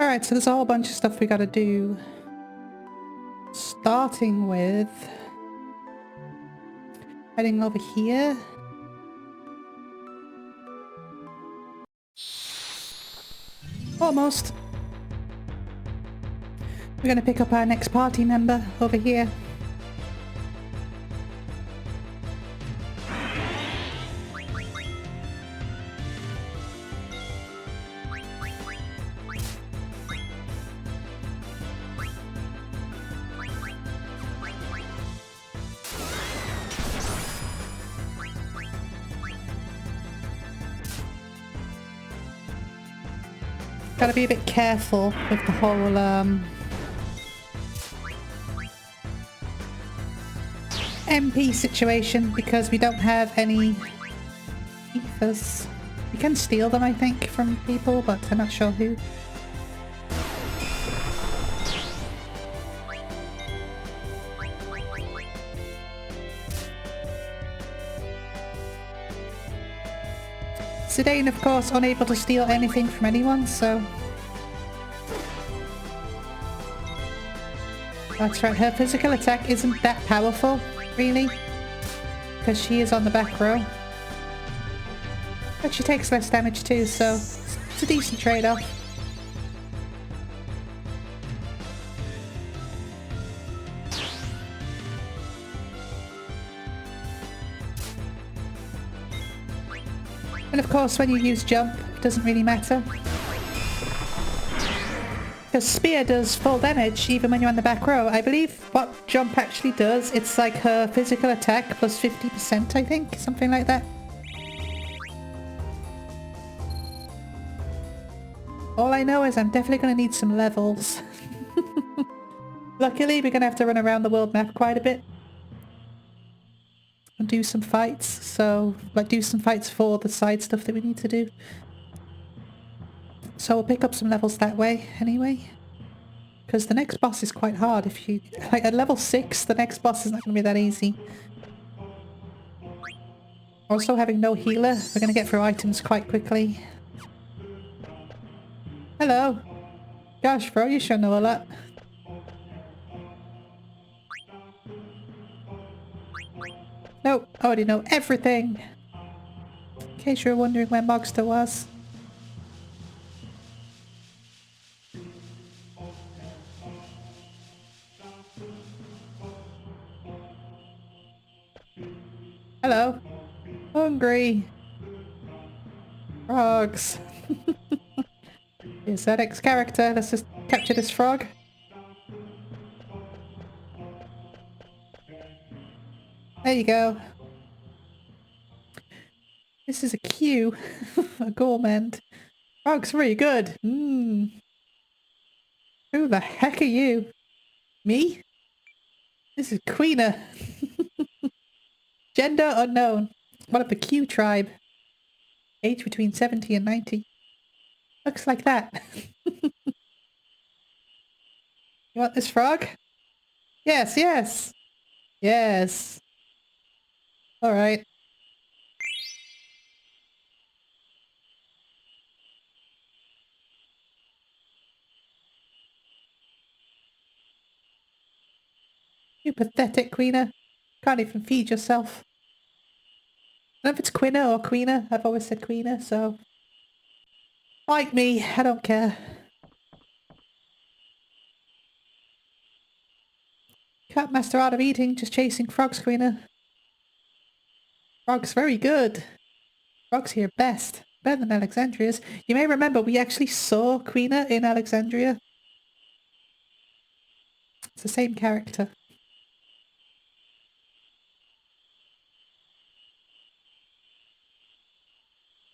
Alright, so there's a whole bunch of stuff we gotta do. Starting with heading over here. Almost. We're gonna pick up our next party member over here. Gotta be a bit careful with the whole MP situation because we don't have any ethers. We can steal them, I think, from people, but I'm not sure who. Zidane, of course, unable to steal anything from anyone, so... That's right, her physical attack isn't that powerful, really, because she is on the back row. But she takes less damage too, so it's a decent trade-off. And of course, when you use jump, it doesn't really matter. Because spear does full damage even when you're on the back row. I believe what jump actually does, it's like her physical attack plus 50%, I think. Something like that. All I know is I'm definitely going to need some levels. Luckily, we're going to have to run around the world map quite a bit. And do some fights, so like do some fights for the side stuff that we need to do. So we'll pick up some levels that way anyway. Because the next boss is quite hard. If you like at level 6, the next boss is not going to be that easy. Also having no healer, we're going to get through items quite quickly. Hello. Gosh, bro, you sure know a lot. Nope, I already know everything. In case you're wondering where Mogster was. Hello. Hungry. Frogs. Is that X character? Let's just capture this frog. There you go. This is a queue. A gourmand. Frog's really good. Mmm. Who the heck are you? Me? This is Queena. Gender unknown. One of the Q tribe. Age between 70 and 90. Looks like that. You want this frog? Yes, yes. Yes. Alright. You pathetic Queena. Can't even feed yourself. I don't know if it's Quina or Queena. I've always said Queena, so... Like me, I don't care. Can't master out of eating, just chasing frogs, Queena. Frogs very good. Frogs here best. Better than Alexandria's. You may remember we actually saw Queena in Alexandria. It's the same character.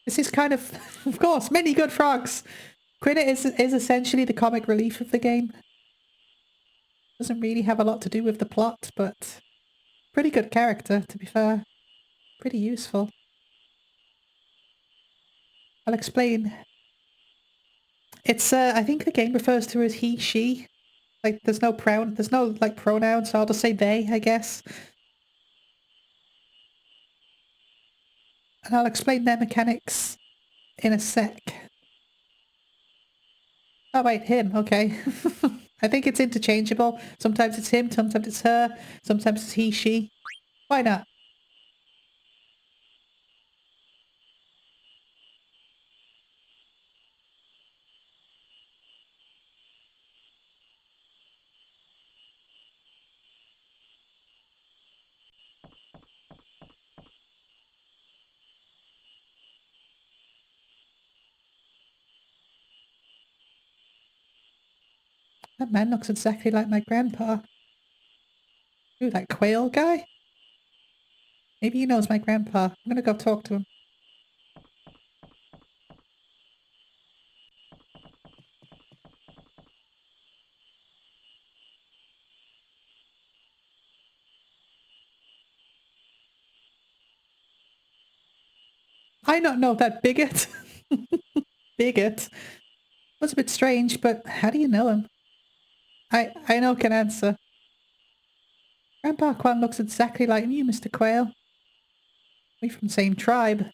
This is kind of course, many good frogs. Quina is essentially the comic relief of the game. Doesn't really have a lot to do with the plot, but pretty good character, to be fair. Pretty useful. I'll explain. It's I think the game refers to as he, she. Like there's no like pronouns, so I'll just say they, I guess. And I'll explain their mechanics in a sec. Oh wait, him, okay. I think it's interchangeable. Sometimes it's him, sometimes it's her, sometimes it's he, she. Why not? That man looks exactly like my grandpa. Ooh, that quail guy? Maybe he knows my grandpa. I'm gonna go talk to him. I don't know that bigot. Bigot. Was a bit strange, but how do you know him? I know can answer. Grandpa Quan looks exactly like you, Mr. Quail. We from the same tribe.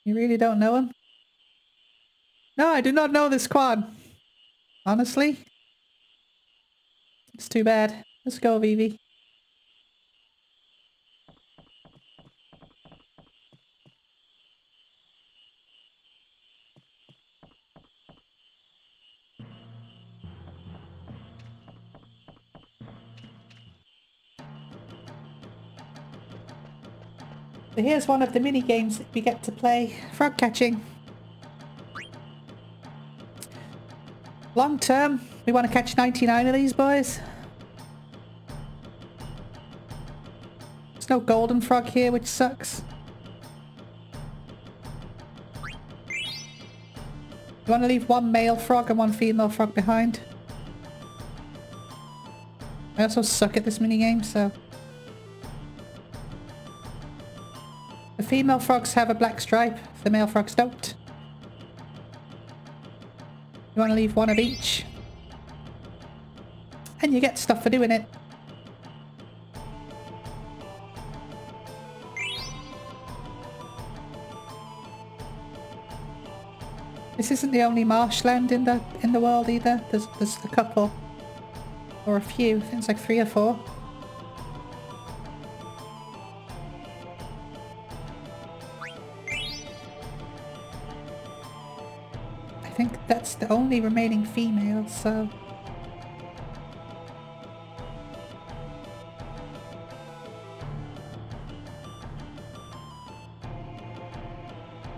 You really don't know him? No, I do not know this Quan. Honestly? It's too bad. Let's go, Vivi. So here's one of the mini games that we get to play. Frog catching. Long term, we want to catch 99 of these boys. There's no golden frog here, which sucks. You want to leave one male frog and one female frog behind. I also suck at this minigame, so... The female frogs have a black stripe, the male frogs don't. You want to leave one of each. And you get stuff for doing it. This isn't the only marshland in the world either. There's a couple. Or a few. I think it's like 3 or 4. I think that's the only remaining female, so...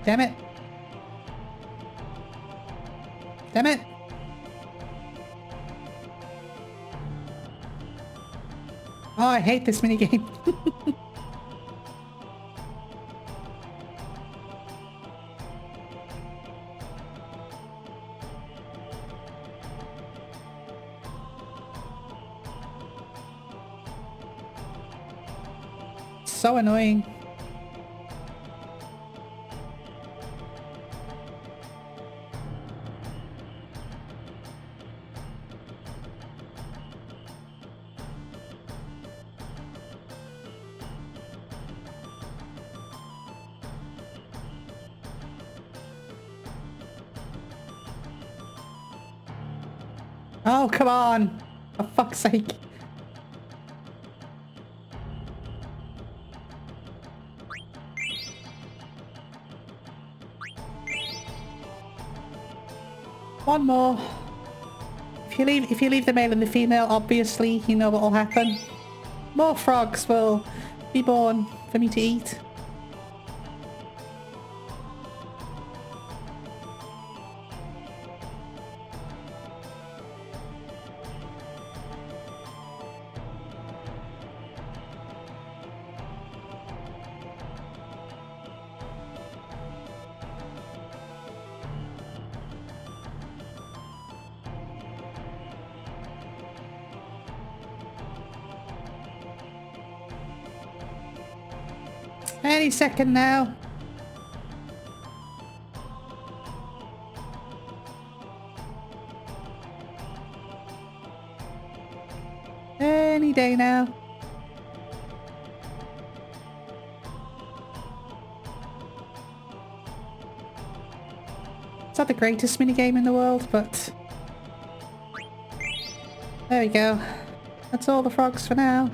Damn it! Damn it! Oh, I hate this minigame. So annoying. Oh, come on! For fuck's sake. One more. If you leave the male and the female, obviously you know what will happen. More frogs will be born for me to eat. Any second now. Any day now. It's not the greatest minigame in the world, but... There we go. That's all the frogs for now.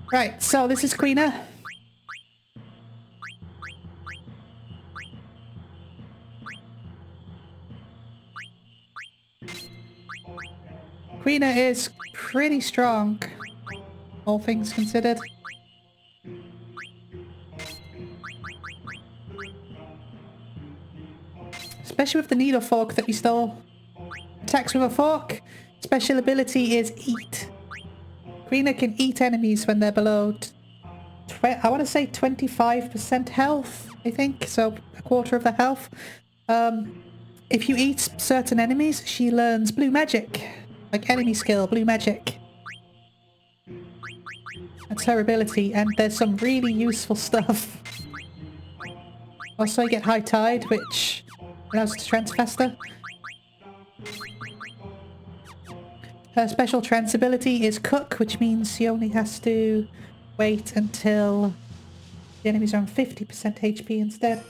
Right, so this is Queena. Queena is pretty strong, all things considered. Especially with the needle fork that we stole. Attacks with a fork. Special ability is eat. Queena can eat enemies when they're below, I want to say 25% health, I think. So a quarter of the health. If you eat certain enemies, she learns blue magic. Like enemy skill, blue magic. That's her ability, and there's some really useful stuff. Also, you get high tide, which allows us to trance faster. Her special trance ability is cook, which means she only has to wait until the enemies are on 50% HP instead.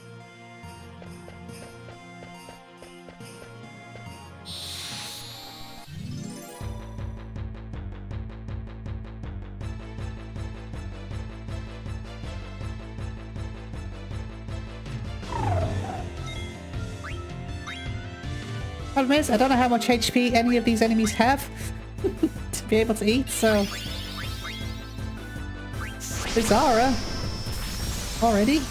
Problem is, I don't know how much HP any of these enemies have to be able to eat, so... Bizarre. Already?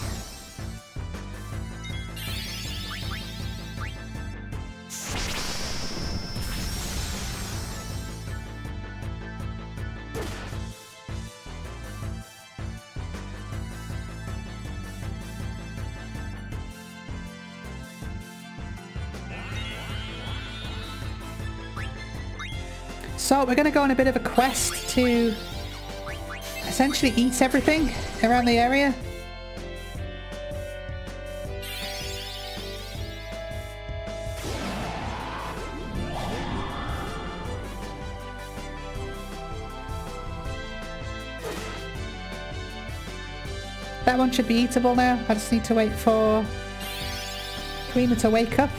So we're going to go on a bit of a quest to essentially eat everything around the area. That one should be eatable now. I just need to wait for Queena to wake up.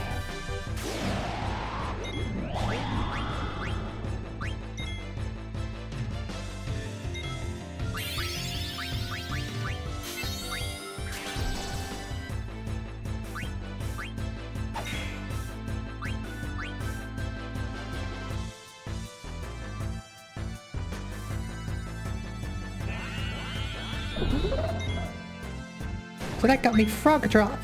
So that got me frog drop.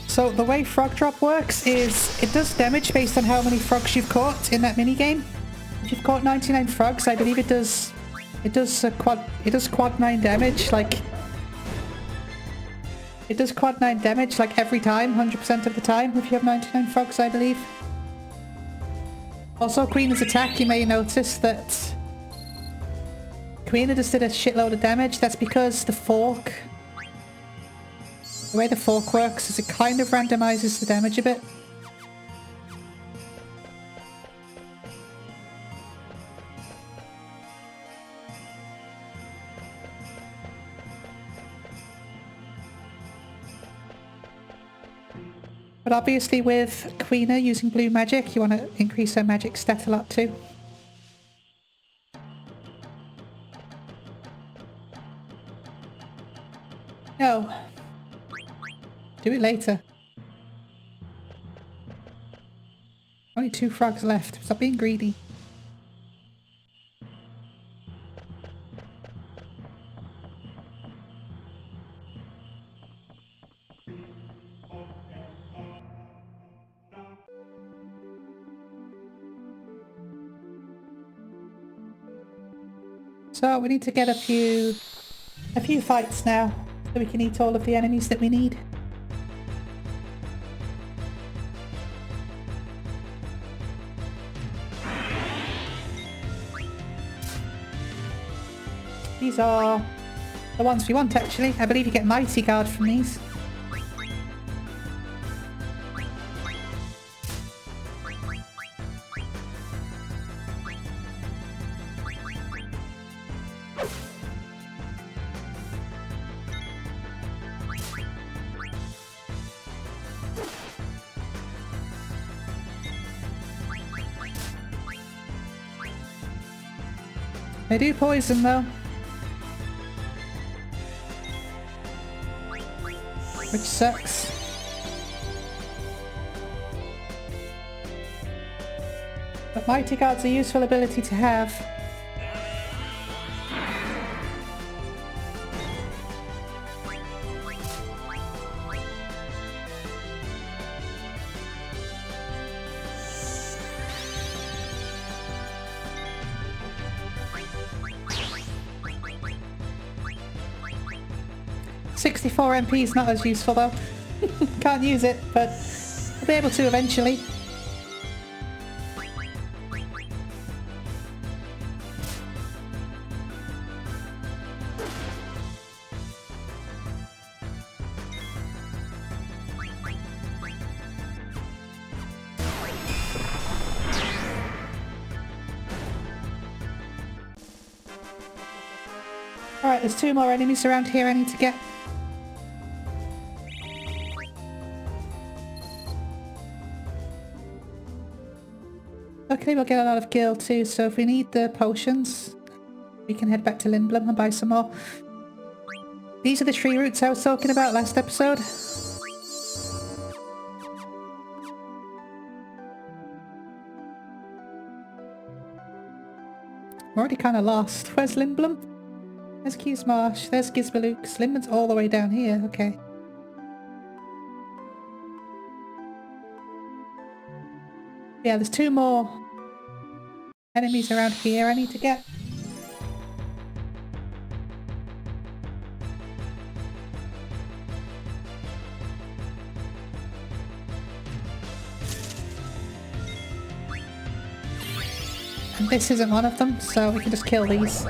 So the way frog drop works is it does damage based on how many frogs you've caught in that minigame. If you've caught 99 frogs, I believe it does quad 9 damage, like it does quad 9 damage like every time, 100% of the time if you have 99 frogs, I believe. Also, Queena's attack, you may notice that Queena just did a shitload of damage. That's because the fork, the way the fork works is it kind of randomizes the damage a bit. But obviously with Queena using blue magic, you want to increase her magic stat a lot too. No. Do it later. Only 2 frogs left. Stop being greedy. So we need to get a few fights now, so we can eat all of the enemies that we need. These are the ones we want, actually. I believe you get Mighty Guard from these. They do poison though. Which sucks. But Mighty Guard's a useful ability to have. .64 MP is not as useful though. Can't use it, but I'll be able to eventually. Alright, there's 2 more enemies around here I need to get. Luckily we'll get a lot of gil too, so if we need the potions, we can head back to Lindblom and buy some more. These are the tree roots I was talking about last episode. I'm already kind of lost. Where's Lindblom? There's Keys Marsh, there's Gizbalooks. Lindblom's all the way down here, okay. Yeah, there's 2 more enemies around here I need to get. And this isn't one of them, so we can just kill these.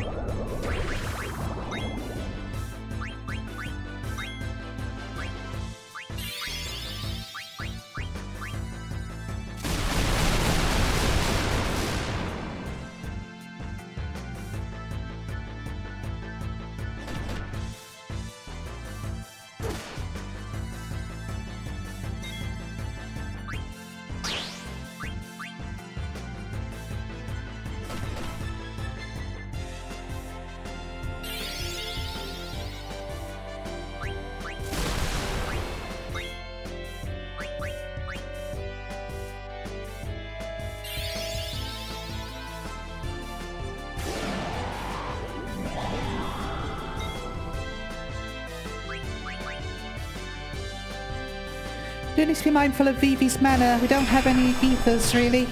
Do need to be mindful of Vivi's mana. We don't have any ethers, really.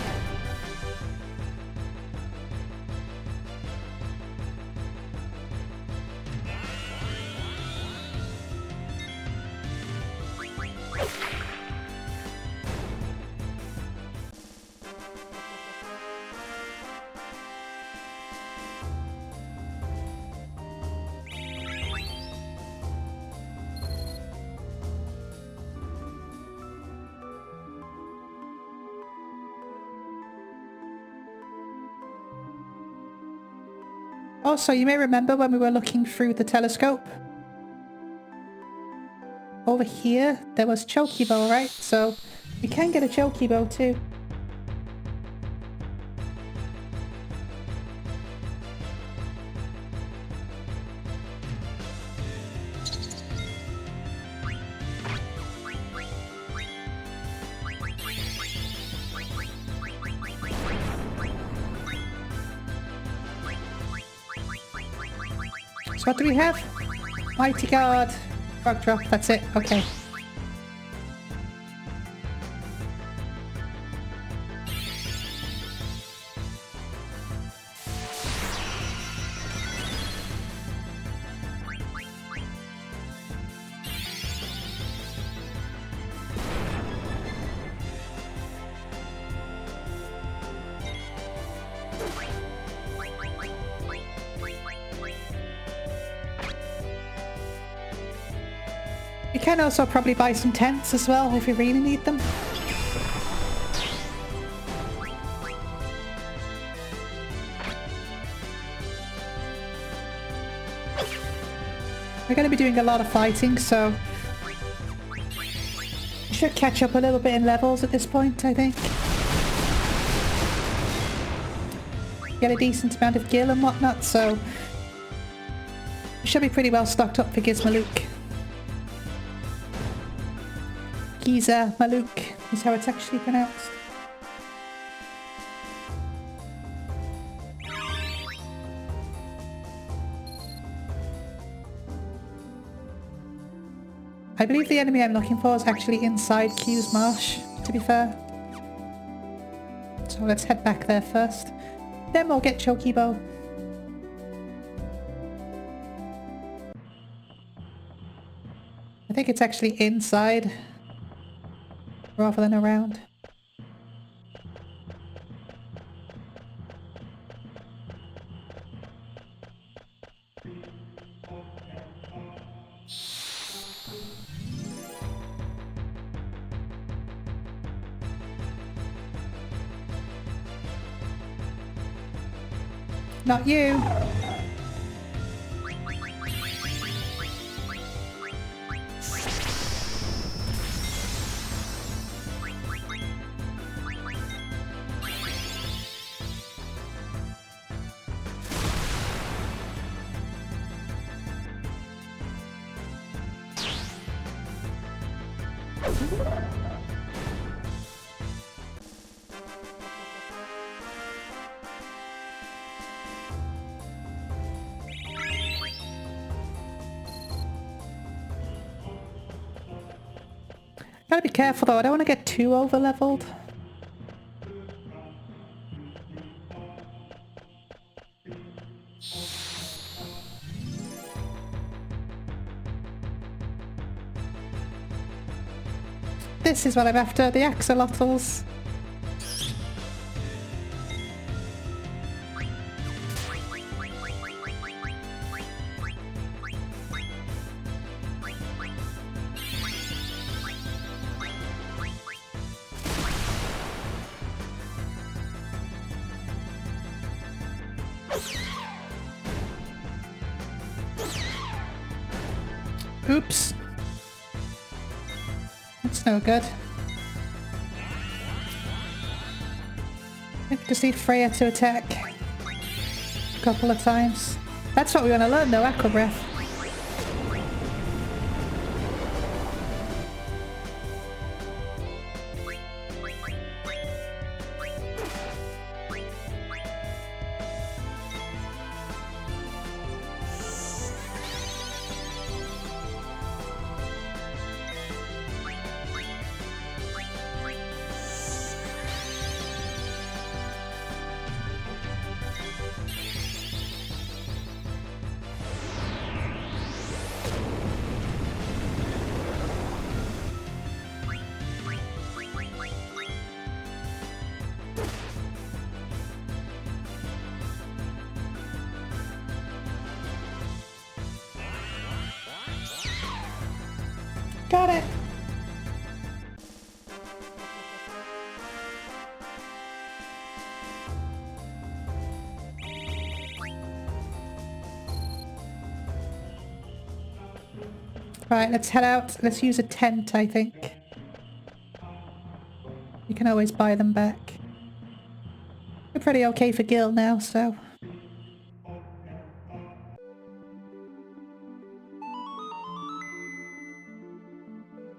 Also, you may remember when we were looking through the telescope. Over here, there was Chocobo, right? So, we can get a Chocobo too. So what do we have? Mighty Guard. Frog drop, that's it. Okay. You can also probably buy some tents as well if you really need them. We're going to be doing a lot of fighting, so we should catch up a little bit in levels at this point, I think. get a decent amount of gil and whatnot, so we should be pretty well stocked up for Gizmaluk. Giza Maluk is how it's actually pronounced. I believe the enemy I'm looking for is actually inside Q's marsh, to be fair. So let's head back there first. Then we'll get Chokibo. I think it's actually inside rather than around. Not you! Gotta be careful though, I don't want to get too over-leveled. This is what I'm after, the axolotls. Oops. That's no good. I just need Freya to attack a couple of times. That's what we want to learn though, Aqua Breath. Got it! Right, let's head out. Let's use a tent, I think. You can always buy them back. We're pretty okay for Gil now, so...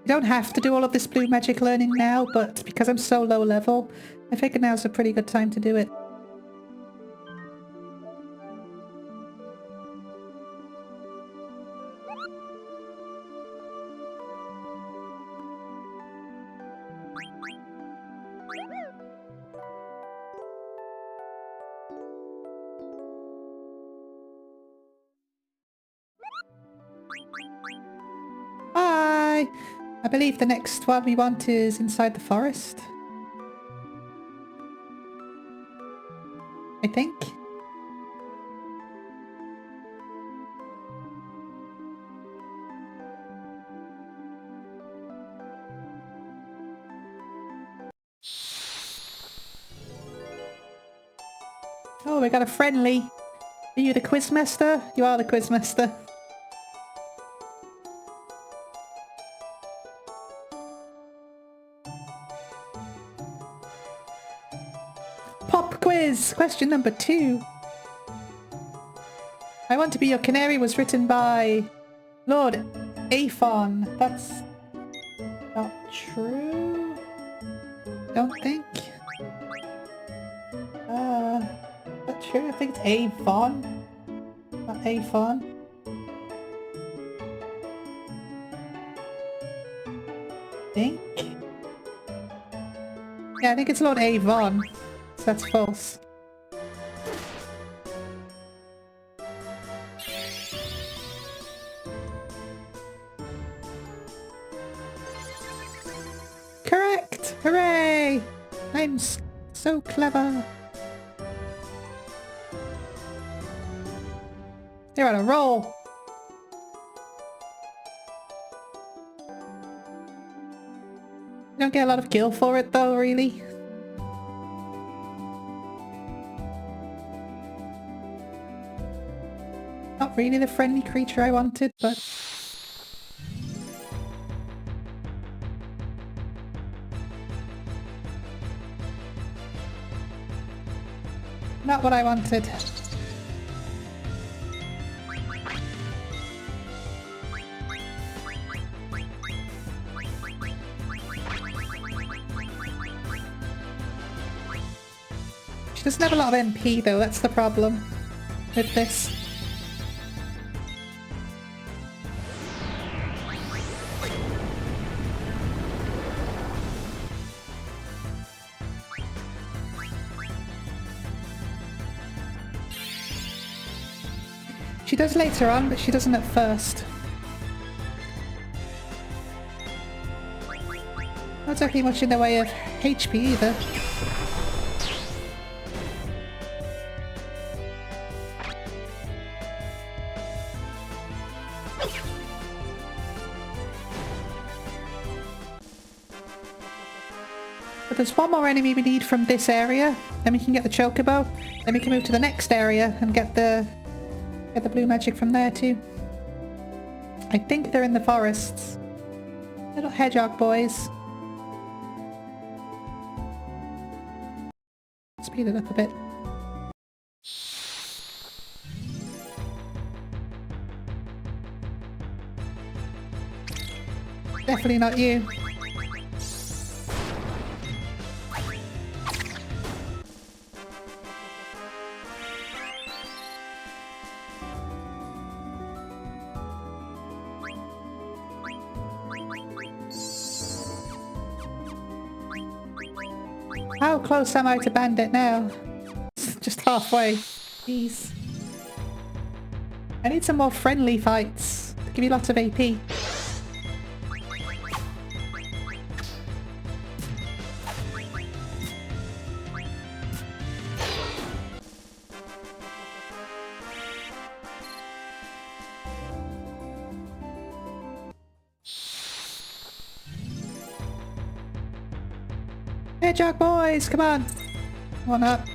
You don't have to do all of this blue magic learning now, but because I'm so low level, I figure now's a pretty good time to do it. Bye! I believe the next one we want is inside the forest. I think. Oh, we got a friendly. Are you the quizmaster? You are the quizmaster. Pop quiz! Question number 2. I Want to Be Your Canary was written by Lord Aphon. That's not true. Don't think. Is that true? I think it's Avon. Not Aphon. Think? Yeah, I think it's Lord Avon. So that's false. Correct! Hooray! I'm so clever. You're on a roll. You don't get a lot of gil for it though, really. Not really the friendly creature I wanted, but... not what I wanted. She doesn't have a lot of MP though, that's the problem with this. She does later on, but she doesn't at first. Not exactly much in the way of HP either. But there's one more enemy we need from this area, then we can get the chocobo, then we can move to the next area and get the blue magic from there too. I think they're in the forests. Little hedgehog boys. Speed it up a bit. Definitely not you. How close am I to Bandit now? Just halfway. Jeez. I need some more friendly fights to give me lots of AP. Hedgehog boys, come on! One up.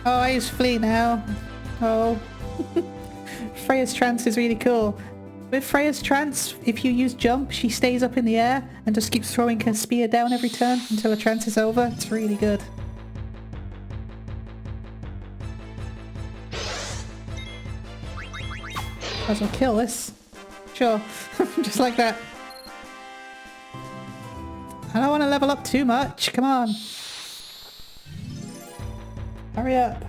Oh, I use flee now. Oh. Freya's trance is really cool. With Freya's trance, if you use jump, she stays up in the air and just keeps throwing her spear down every turn until the trance is over. It's really good. Might as well kill this. Sure. Just like that. I don't want to level up too much. Come on. Hurry up.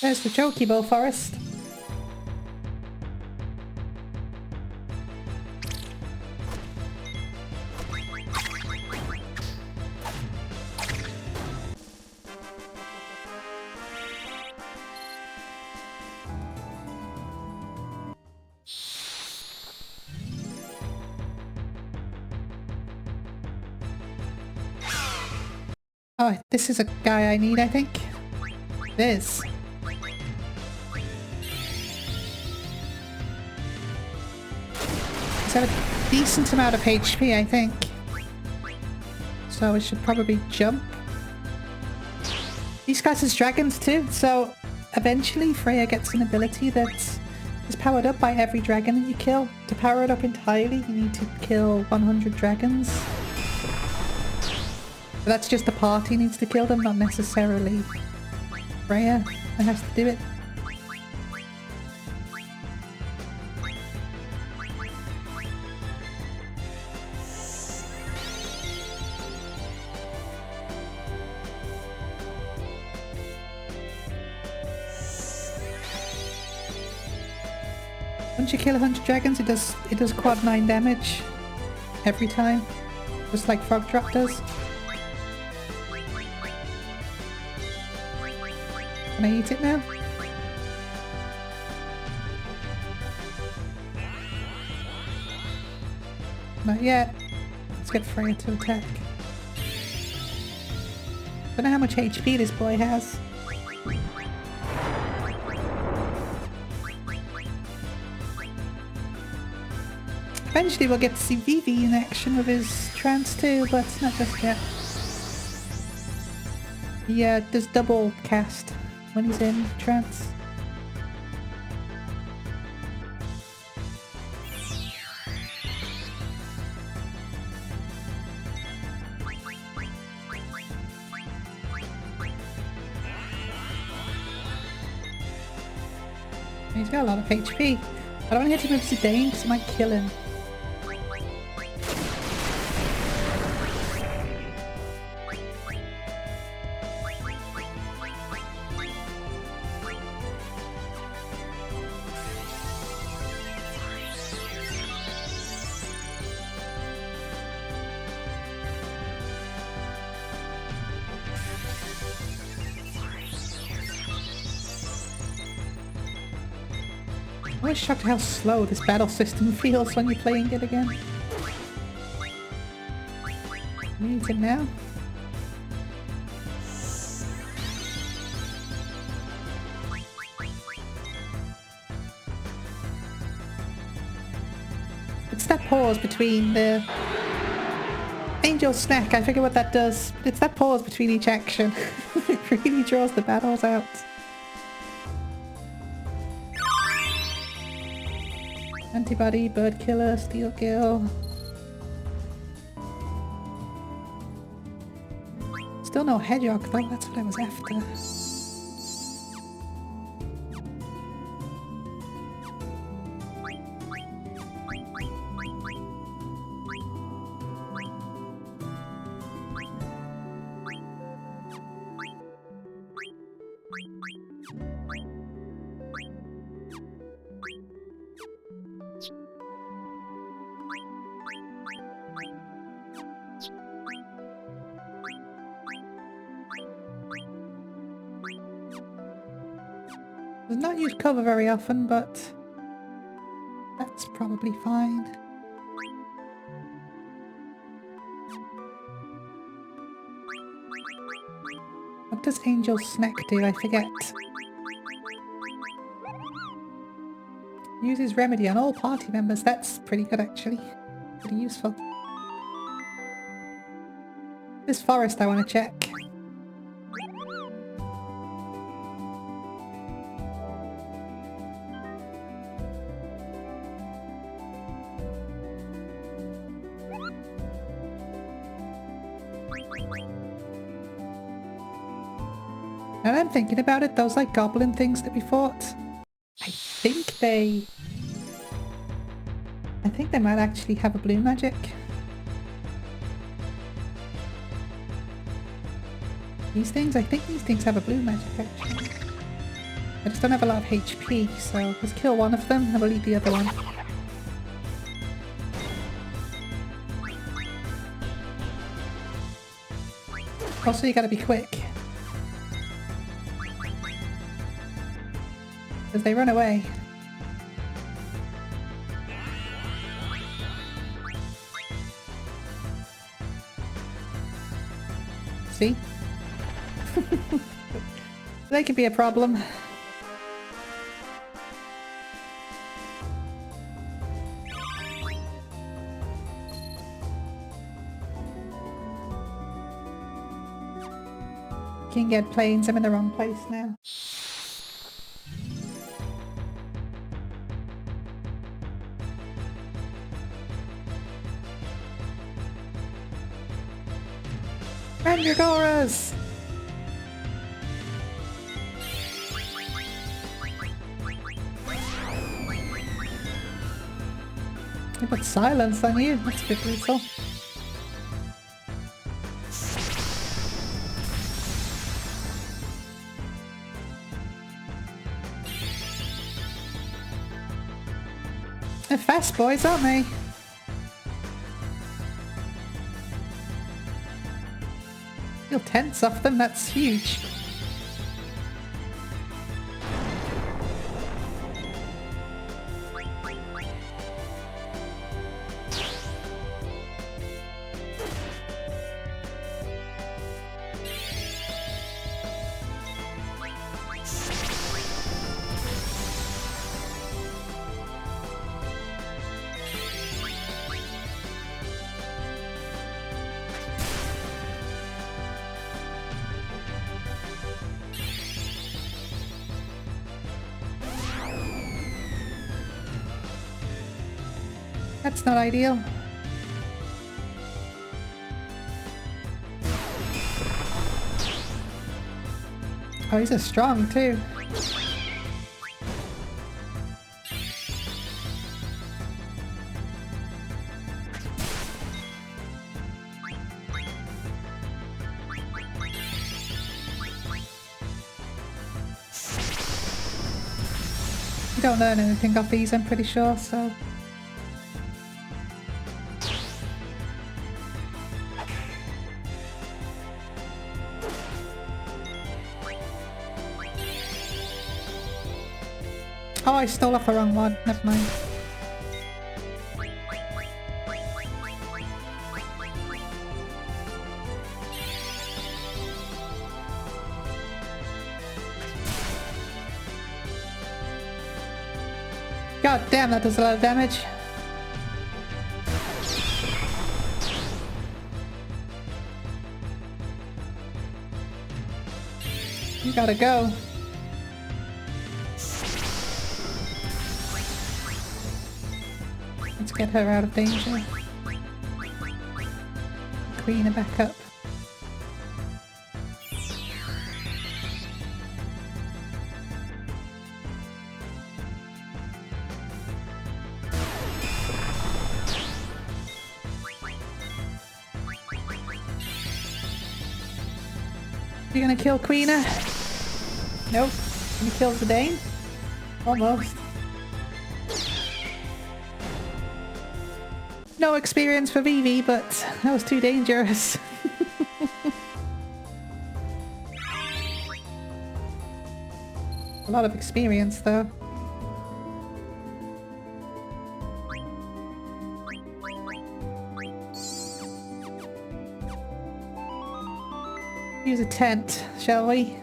There's the Chocobo forest. Oh, this is a guy I need, I think. It is. He's got a decent amount of HP, I think. So we should probably jump. These guys are dragons too, so eventually Freya gets an ability that is powered up by every dragon that you kill. To power it up entirely, you need to kill 100 dragons. But that's just the party needs to kill them, not necessarily Freya that has to do it. Once you kill 100 dragons, it does quad 9 damage every time, just like Frog Drop does. Can I eat it now? Not yet. Let's get Freya to attack. Don't know how much HP this boy has. Eventually we'll get to see Vivi in action with his trance too, but not just yet. Yeah, does double cast when he's in trance. He's got a lot of HP. I don't want to hit him with Zidane because it might kill him. I'm always shocked how slow this battle system feels when you're playing it again. Needs it now. It's that pause between the Angel Snack, I figure what that does. It's that pause between each action. It really draws the battles out. Antibody, Bird Killer, Steel Gill. Still no Hedgehog though, that's what I was after. Does not use cover very often, but that's probably fine. What does Angel Snack do? I forget. Uses remedy on all party members. That's pretty good actually. Pretty useful. This forest I want to check. And I'm thinking about it, those like goblin things that we fought, I think they might actually have a blue magic. These things? I think these things have a blue magic actually. I just don't have a lot of HP, so let's kill one of them and we'll eat the other one. Also, you gotta be quick. Because they run away. See? They can be a problem. Can get planes. I'm in the wrong place now. Mandragoras! I put silence on you. That's a bit brutal. They're fast boys, aren't they? Feel tense off them, that's huge. That's not ideal. Oh, he's a strong too. You don't learn anything off these, I'm pretty sure, so... Oh, I stole off the wrong one. Never mind. God damn, that does a lot of damage. You gotta go. Let's get her out of danger. Queen her back up. You gonna kill Queener? Nope. He kills the Dane? Almost. No experience for Vivi, but that was too dangerous. A lot of experience though. Use a tent, shall we?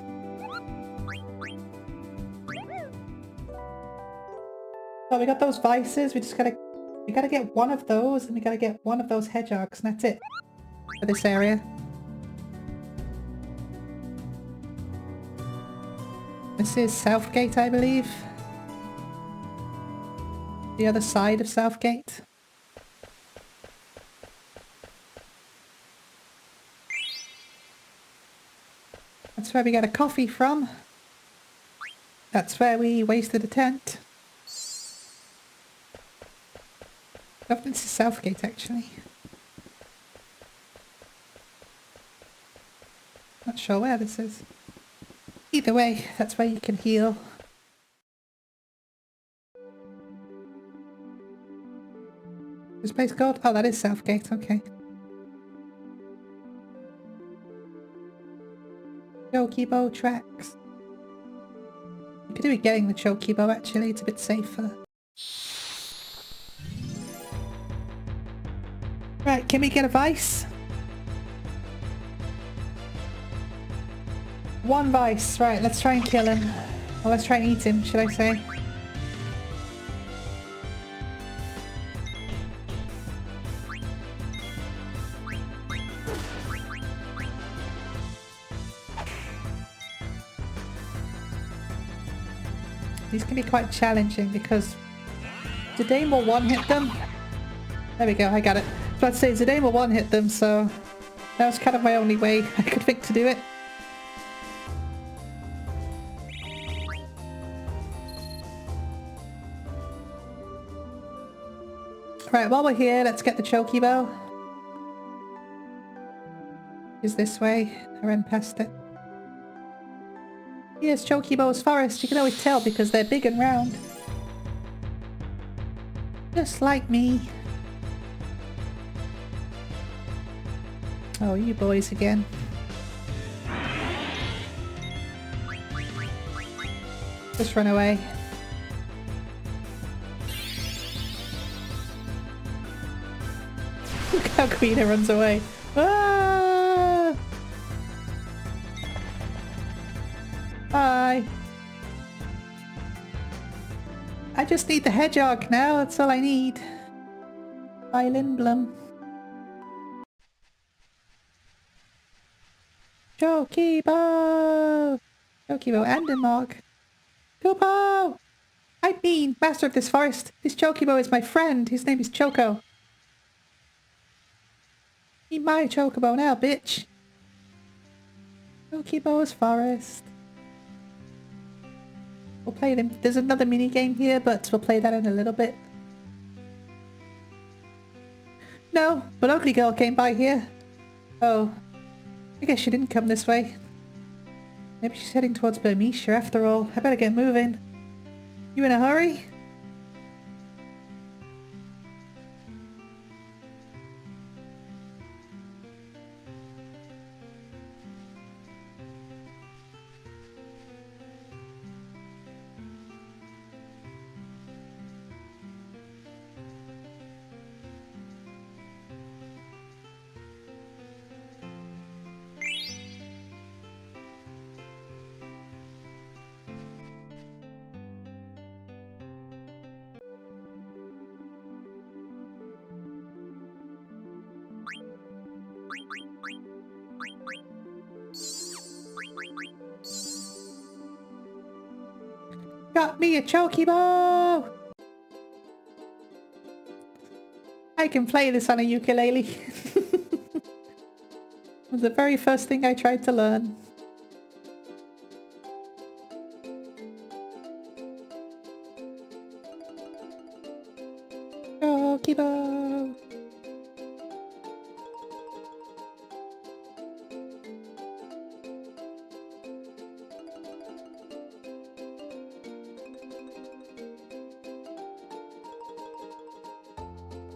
Oh, we got those vices, we gotta get one of those and we gotta get one of those hedgehogs and that's it for this area. This is Southgate, I believe. The other side of Southgate. That's where we got a coffee from. That's where we wasted a tent. I think this is Southgate actually. Not sure where this is. Either way, that's where you can heal. This place called? Oh, that is Southgate, okay. Chocobo tracks. You could do it getting the Chocobo actually, it's a bit safer. Right, can we get a vice? One vice. Right, let's try and kill him. Or let's try and eat him, should I say. These can be quite challenging because Zidane will one-hit them. There we go, I got it. I was about to say Zidane will one-hit them, so that was kind of my only way I could think to do it. Right, while we're here, let's get the Chocobo. Is this way? I ran past it. Here's Chocobo's forest. You can always tell because they're big and round. Just like me. Oh, you boys again. Just run away. Look how Quina runs away. Ah! Bye. I just need the hedgehog now. That's all I need. Bye, Lindblom. Chocobo! Chocobo and a Mog. Kupo! I mean, master of this forest. This Chocobo is my friend. His name is Choco. Eat my Chocobo now, bitch. Chocobo's forest. We'll play them. There's another mini game here, but we'll play that in a little bit. No, but Ugly Girl came by here. Oh, I guess she didn't come this way. Maybe she's heading towards Burmecia after all. I better get moving. You in a hurry? Got me a Chocobo! I can play this on a ukulele. It was the very first thing I tried to learn. Chocobo!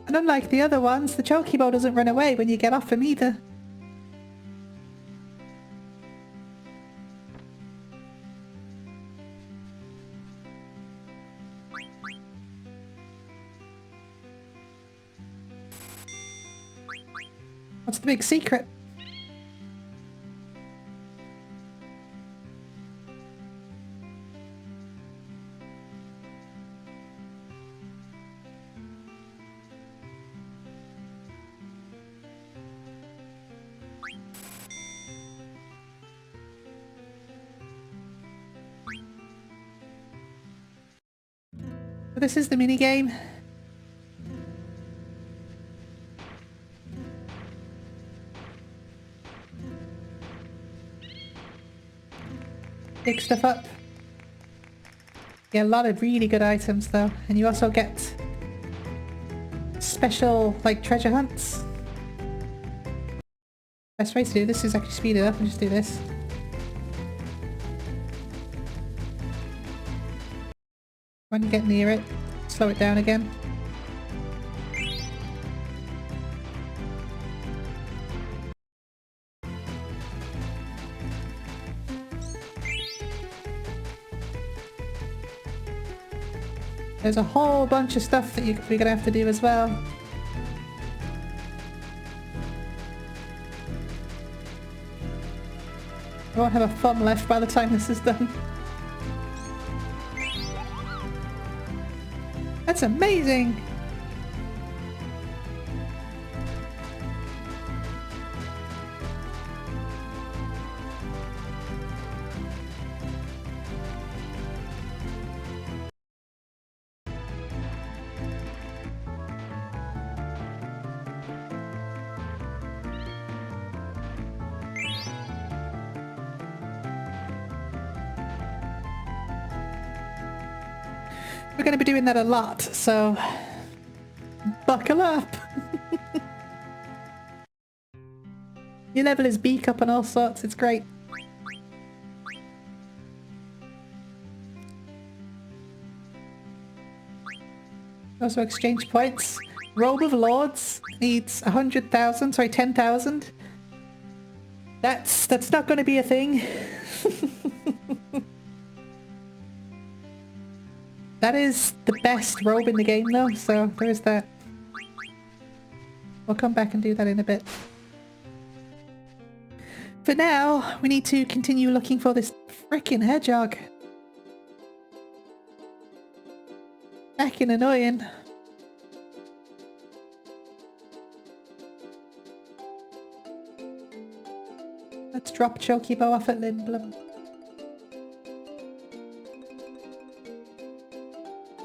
And unlike the other ones, the Chocobo doesn't run away when you get off him either. What's the big secret? So this is the mini game. Pick stuff up. Get a lot of really good items though, and you also get special like treasure hunts. Best way to do this is actually speed it up and just do this. When you get near it, slow it down again. There's a whole bunch of stuff that we're gonna have to do as well. I won't have a thumb left by the time this is done. That's amazing! We're going to be doing that a lot, so buckle up. You level his beak up and all sorts, it's great. Also exchange points. Robe of Lords needs 100,000, sorry, 10,000. That's not going to be a thing. That is the best robe in the game though, so there is that. We'll come back and do that in a bit. For now, we need to continue looking for this frickin' hedgehog. Heckin' annoying. Let's drop Chocobo off at Lindblom.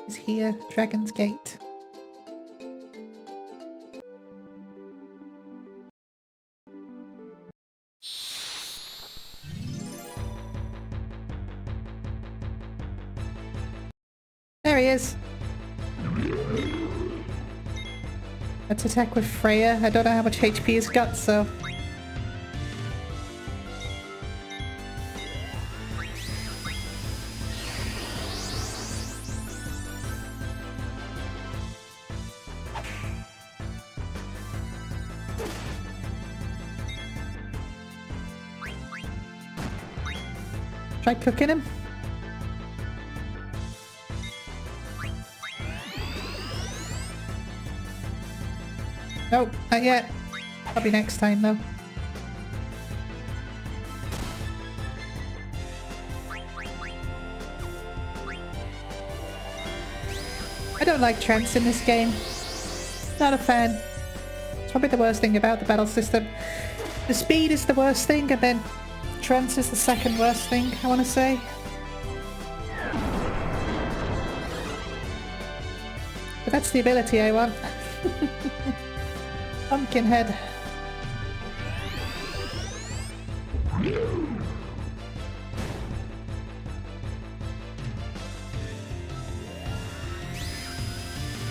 Is here, Dragon's Gate. There he is. Let's attack with Freya. I don't know how much HP he's got, so... Try cooking him. Nope, not yet. Probably next time though. I don't like trance in this game. Not a fan. It's probably the worst thing about the battle system. The speed is the worst thing, and then trance is the second worst thing, I want to say. But that's the ability I want. Pumpkinhead.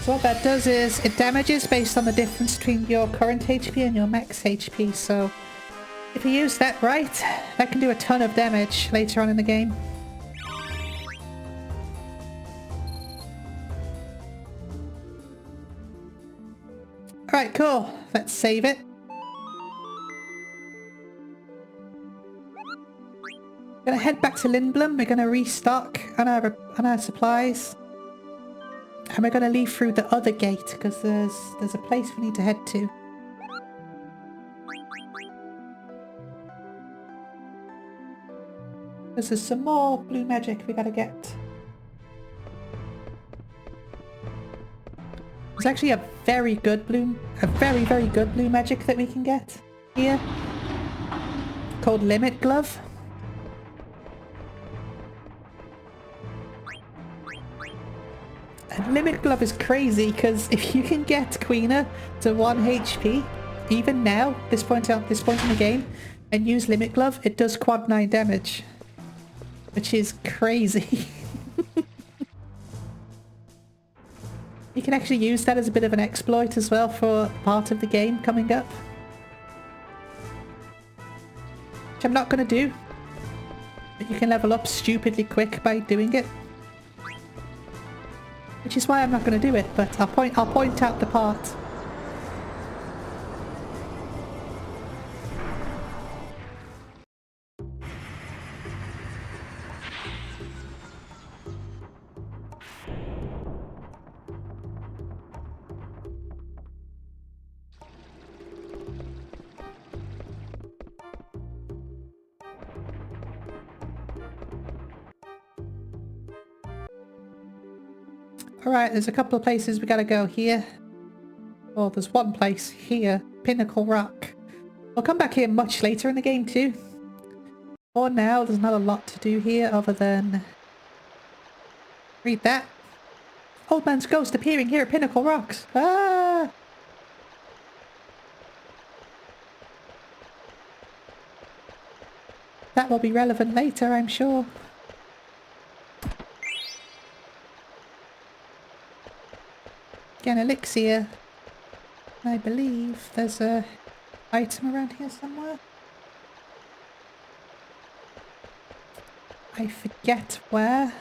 So what that does is it damages based on the difference between your current HP and your max HP, so if you use that right, that can do a ton of damage later on in the game. Alright, cool. Let's save it. We're gonna head back to Lindblom. We're gonna restock on our supplies. And we're gonna leave through the other gate, because there's a place we need to head to. There's some more blue magic we gotta get. There's actually a very, very good blue magic that we can get here. Called Limit Glove. And Limit Glove is crazy because if you can get Queena to 1 HP, even now, this point in the game, and use Limit Glove, it does quad 9 damage. Which is crazy. You can actually use that as a bit of an exploit as well for part of the game coming up. Which I'm not going to do. But you can level up stupidly quick by doing it. Which is why I'm not going to do it, but I'll point out the part. Alright, there's a couple of places we gotta go here. Oh, there's one place here. Pinnacle Rock. I'll come back here much later in the game too. For now, there's not a lot to do here other than... read that. Old man's ghost appearing here at Pinnacle Rocks. Ah! That will be relevant later, I'm sure. Again, elixir. I believe there's a item around here somewhere. I forget where.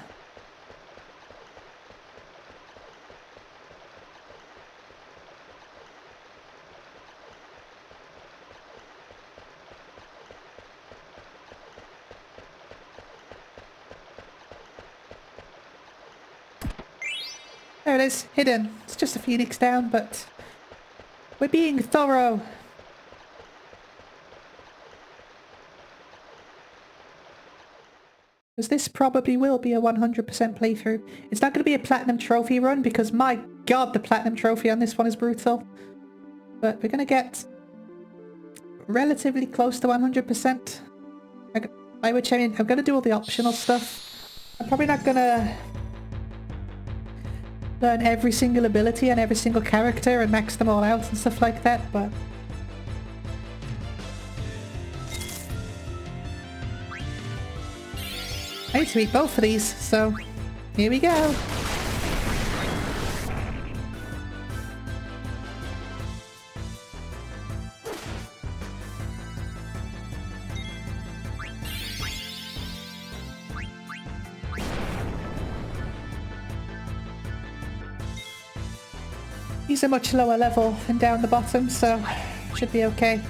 There it is, hidden. It's just a phoenix down, but we're being thorough. Because this probably will be a 100% playthrough. It's not going to be a platinum trophy run because my god, the platinum trophy on this one is brutal. But we're going to get relatively close to 100%. By which I mean, I'm going to do all the optional stuff. I'm probably not going to learn every single ability and every single character and max them all out and stuff like that, but... I need to eat both of these, so here we go. These are much lower level than down the bottom, so should be okay.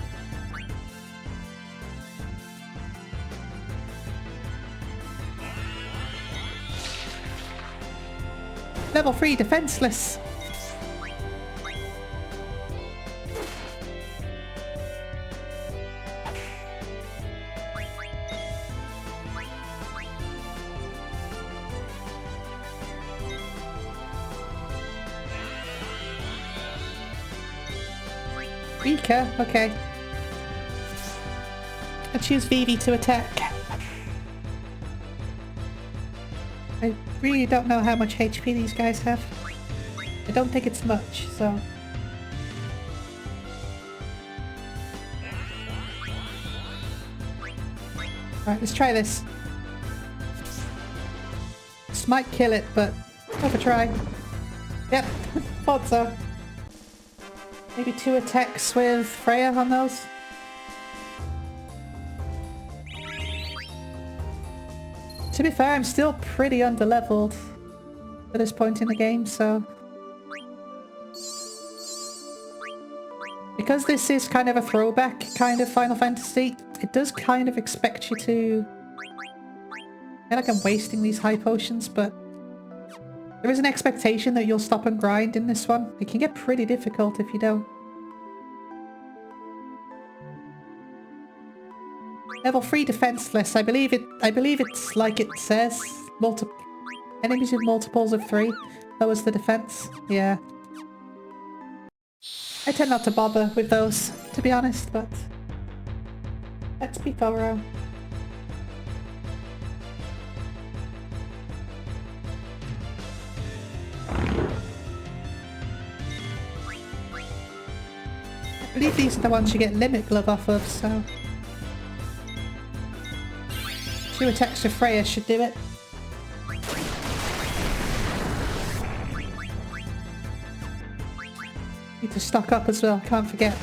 Level 3 defenseless. Weaker, okay. I choose Vivi to attack. I really don't know how much HP these guys have. I don't think it's much, so... Alright, let's try this. This might kill it, but worth a try. Yep, thought so. Maybe 2 attacks with Freya on those. To be fair, I'm still pretty underleveled at this point in the game, so... Because this is kind of a throwback kind of Final Fantasy, it does kind of expect you to... I feel like I'm wasting these high potions, but... There is an expectation that you'll stop and grind in this one. It can get pretty difficult if you don't. Level 3 defenseless. I believe it's like it says. Enemies with multiples of 3 lowers the defense. Yeah. I tend not to bother with those, to be honest, but let's be thorough. I believe these are the ones you get Limit Glove off of, so... 2 attacks with Freya should do it. Need to stock up as well, can't forget.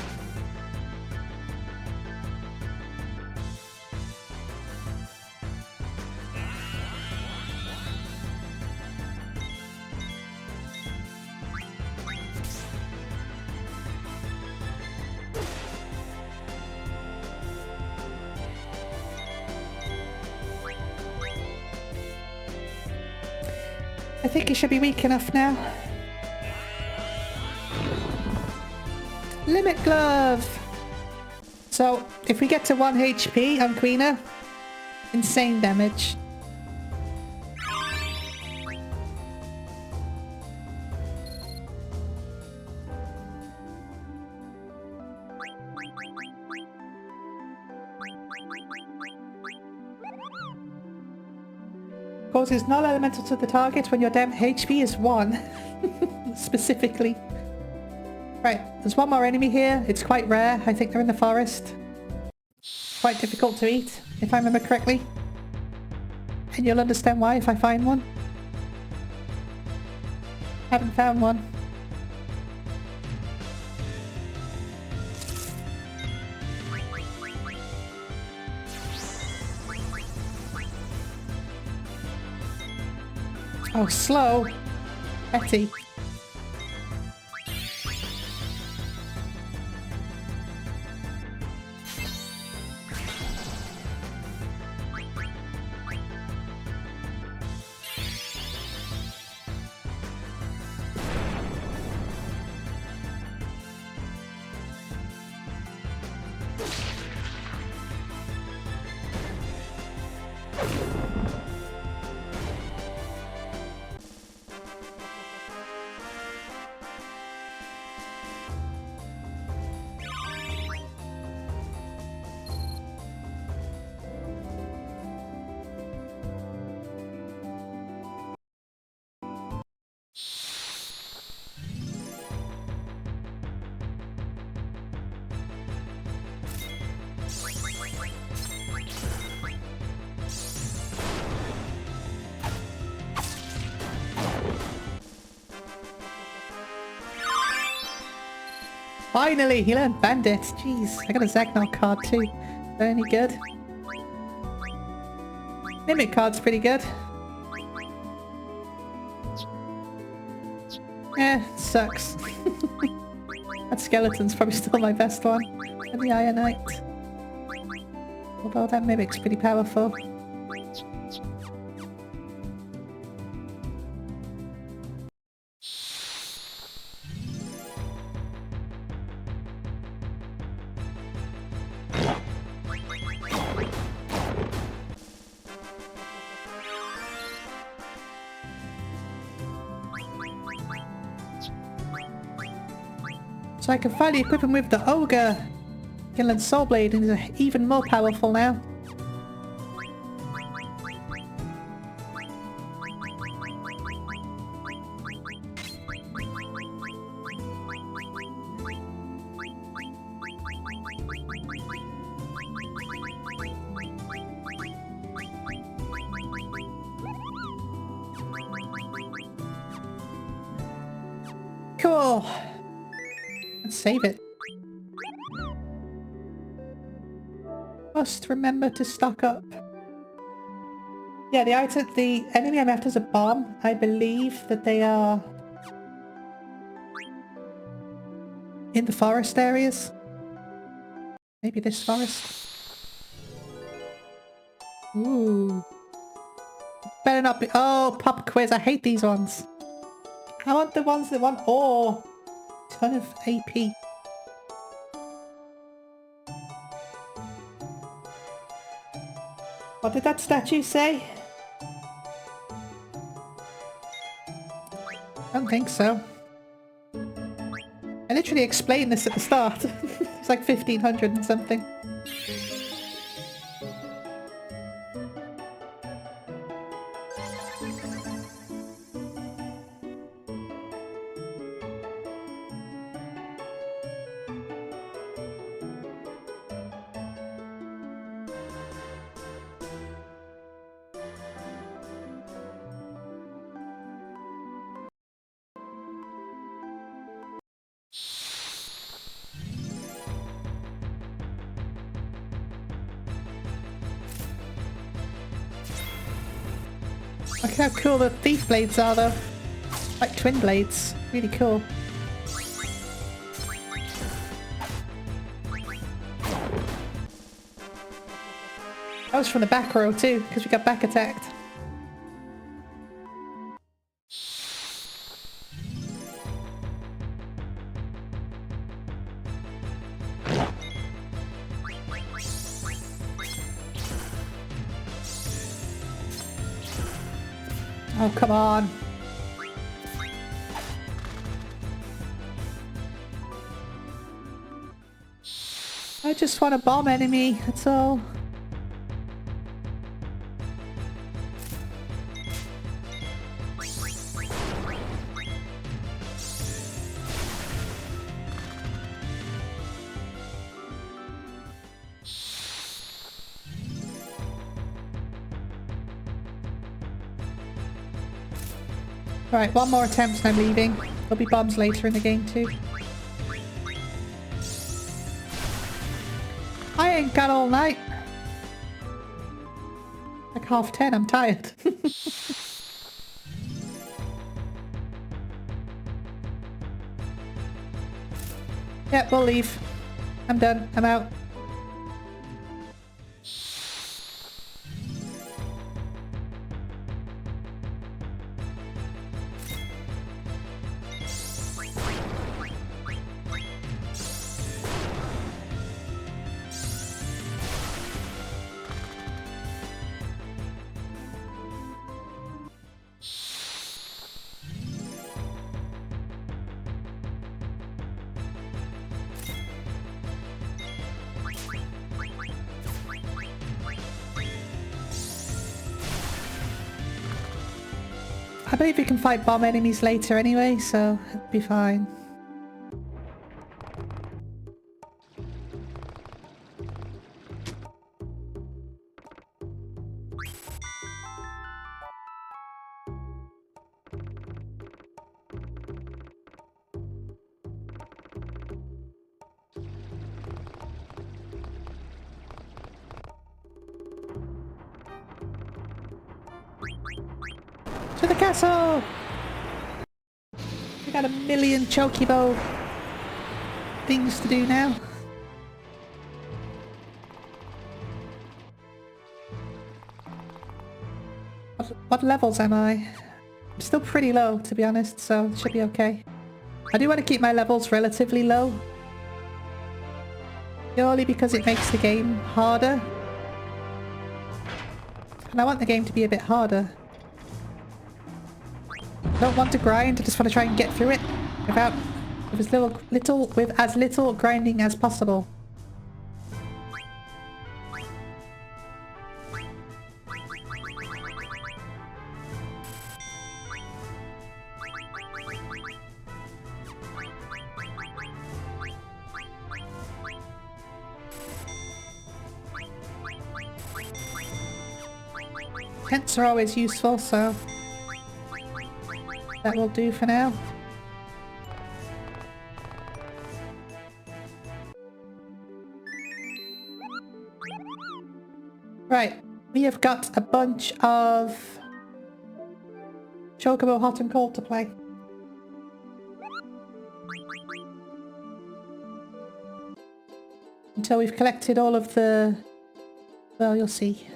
I think it should be weak enough now. Limit Glove! So, if we get to 1 HP on Queena, insane damage. Causes non-elemental to the target when your damn HP is 1. Specifically. Right, there's one more enemy here. It's quite rare. I think they're in the forest. Quite difficult to eat, if I remember correctly. And you'll understand why if I find one. Haven't found one. Oh, slow. Betty. Finally, he learned bandits. Jeez, I got a Zagnol card too. Is that any good? Mimic card's pretty good. Sucks. That skeleton's probably still my best one. And the Ironite. Although that Mimic's pretty powerful. So I can finally equip him with the Ogre Gillen's Soul Blade, and he's even more powerful now. Cool. Let's save it. Must remember to stock up. Yeah, the enemy I'm after is a bomb. I believe that they are in the forest areas. Maybe this forest. Ooh. Better not be— oh, pop quiz. I hate these ones. I want the ones that want ore. Ton of AP. What did that statue say? I don't think so. I literally explained this at the start. It's like 1500 and something. Look how cool the thief blades are though. Like twin blades. Really cool. That was from the back row too, because we got back attacked. Oh, come on. I just want a bomb enemy, that's all. Right, one more attempt and I'm leaving. There'll be bombs later in the game too. I ain't got all night. Like 10:30, I'm tired. Yeah, we'll leave. I'm done. I'm out. I believe we can fight bomb enemies later anyway, so it'll be fine. To the castle! We got a million chocobo things to do now. What levels am I? I'm still pretty low, to be honest, so it should be okay. I do want to keep my levels relatively low. Purely because it makes the game harder. And I want the game to be a bit harder. I don't want to grind, I just want to try and get through it with as little grinding as possible. Tents are always useful, so that will do for now. Right, we have got a bunch of Chocobo Hot and Cold to play. Until we've collected all of the... well, you'll see.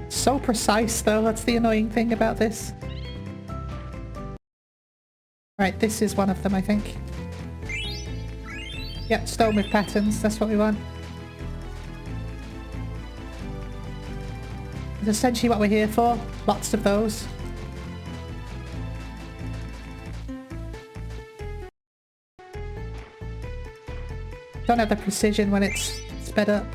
So precise though, that's the annoying thing about this. Right, this is one of them, I think. Yep, stone with patterns, that's what we want. That's essentially what we're here for. Lots of those. Don't have the precision when it's sped up.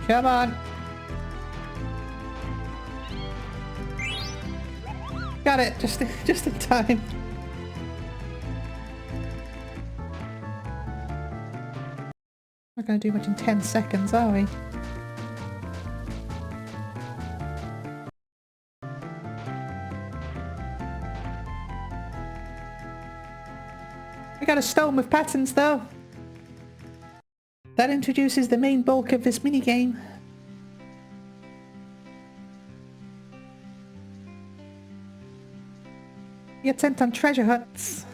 Come on. Got it, just in time. Not gonna do much in 10 seconds, are we? We got a stone with patterns though. That introduces the main bulk of this minigame. You get sent on treasure hunts.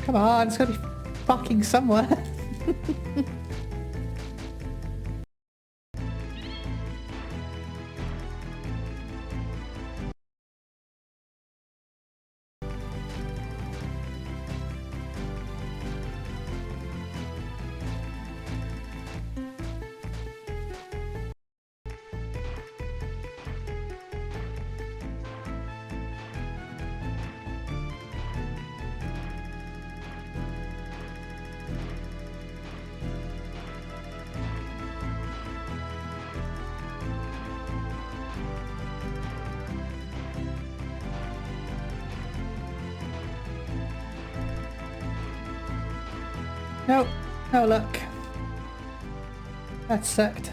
Come on, it's gotta be fucking somewhere. No, no luck. That sucked.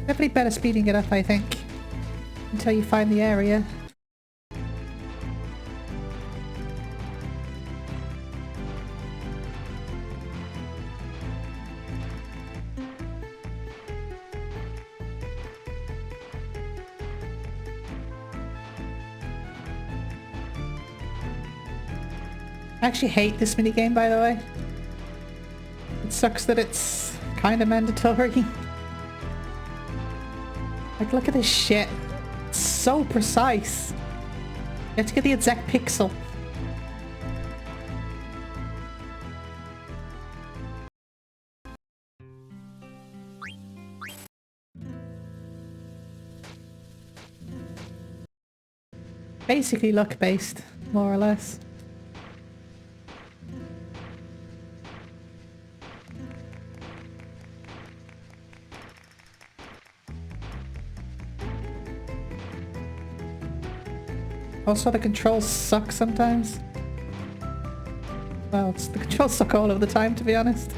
Definitely better speeding it up, I think, until you find the area. I actually hate this minigame, by the way. It sucks that it's kind of mandatory. Like, look at this shit. It's so precise. You have to get the exact pixel. Basically luck-based, more or less. Also, the controls suck sometimes. Well, the controls suck all of the time, to be honest.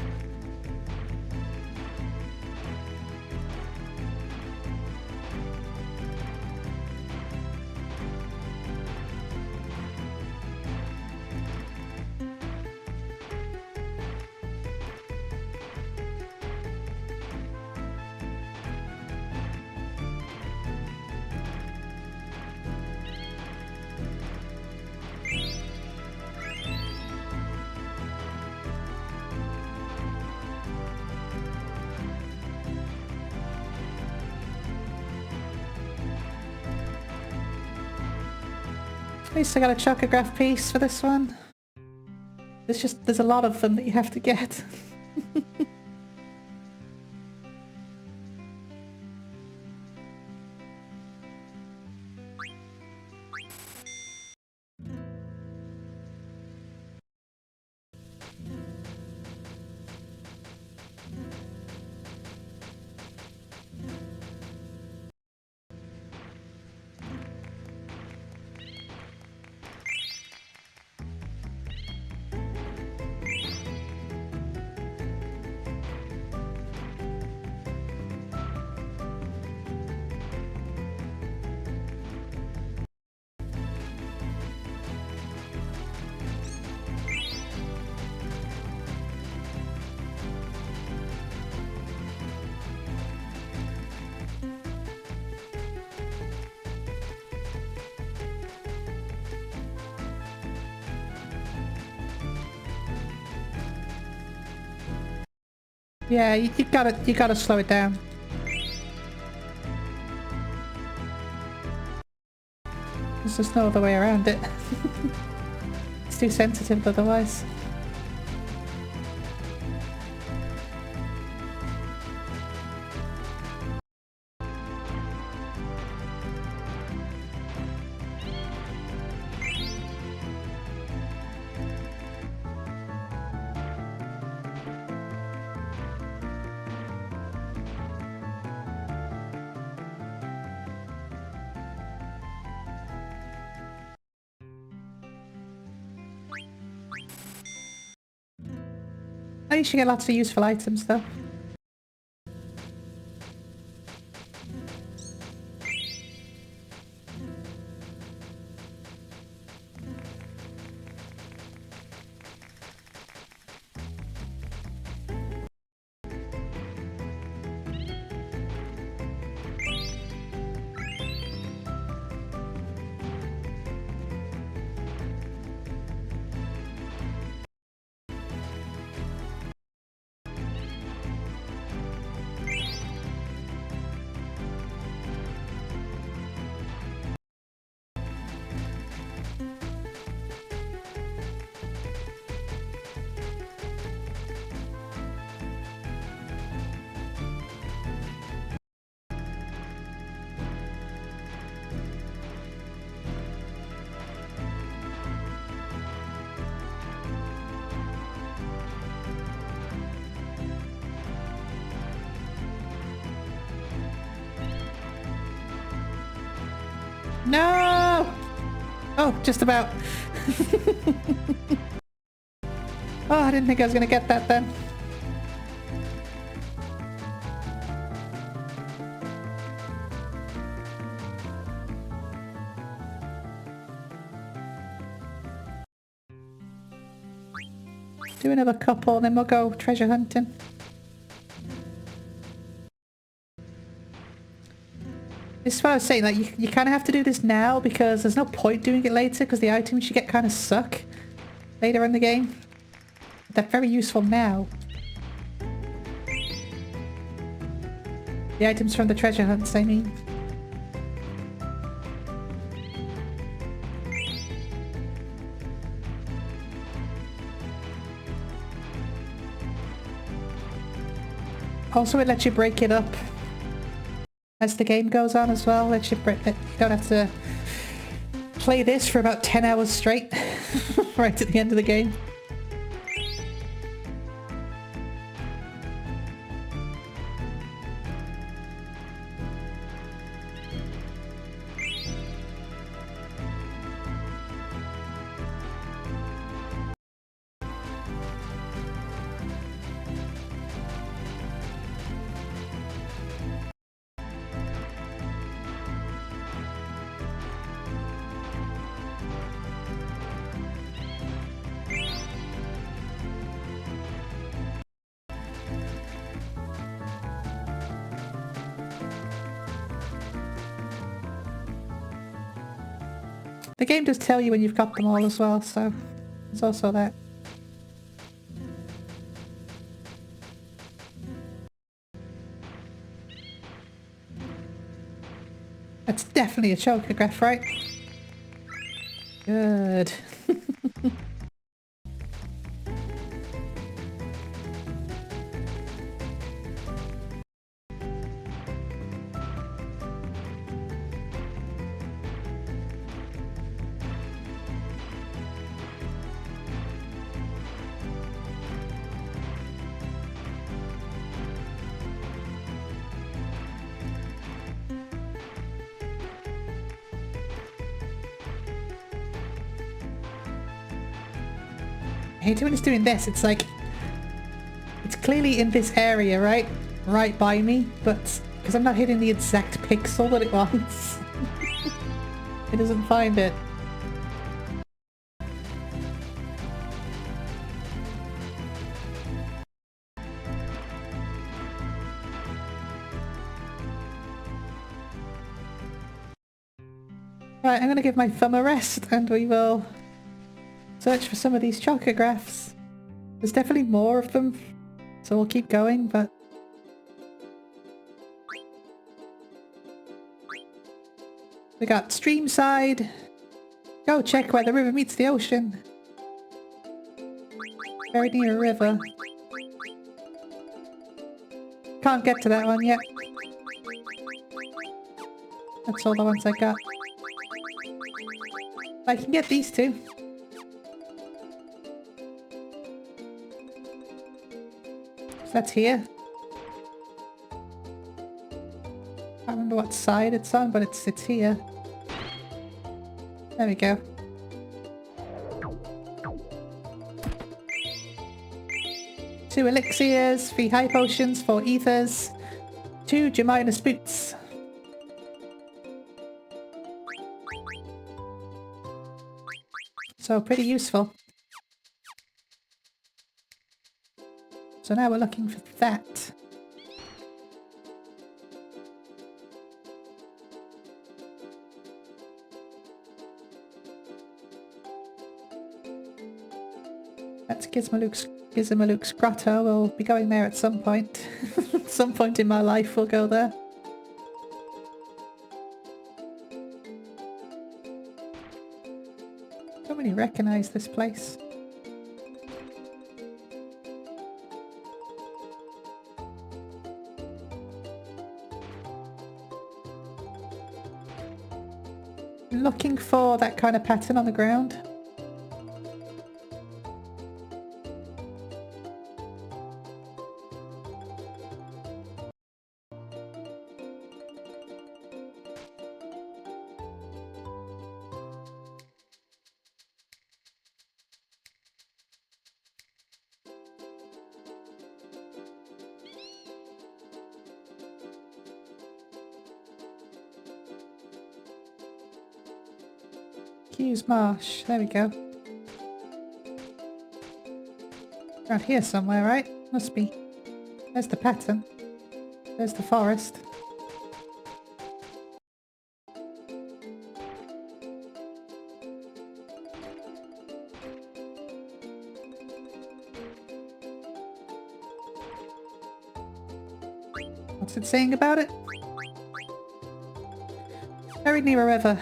At least I got a chocograph piece for this one. There's a lot of them that you have to get. Yeah, you gotta slow it down. There's just no other way around it. It's too sensitive otherwise. At least you get lots of useful items though. No! Oh, just about. Oh, I didn't think I was going to get that then. Do another couple, and then we'll go treasure hunting. This is what I was saying, like, you kind of have to do this now because there's no point doing it later because the items you get kind of suck later in the game. They're very useful now. The items from the treasure hunts, I mean. Also, it lets you break it up as the game goes on as well. Lets you break it. You don't have to play this for about 10 hours straight right at the end of the game. The game does tell you when you've got them all as well, so there's also that. That's definitely a chocograph, right? Good. I hate it when it's doing this. It's like, it's clearly in this area, right? Right by me, but because I'm not hitting the exact pixel that it wants, it doesn't find it. Right, I'm going to give my thumb a rest and we will search for some of these chocographs. There's definitely more of them, so we'll keep going, but... We got Streamside. Go check where the river meets the ocean. Very near a river. Can't get to that one yet. That's all the ones I got. I can get these two. So that's here. I don't remember what side it's on, but it's here. There we go. 2 elixirs, 3 high potions, 4 ethers, 2 Geminus boots. So pretty useful. So now we're looking for that. That's Gizmaluke's grotto. We'll be going there at some point. At some point in my life we'll go there. Don't really recognise this place. I'm looking for that kind of pattern on the ground. Hughes Marsh. There we go. Around here somewhere, right? Must be. There's the pattern. There's the forest. What's it saying about it? Very near a river.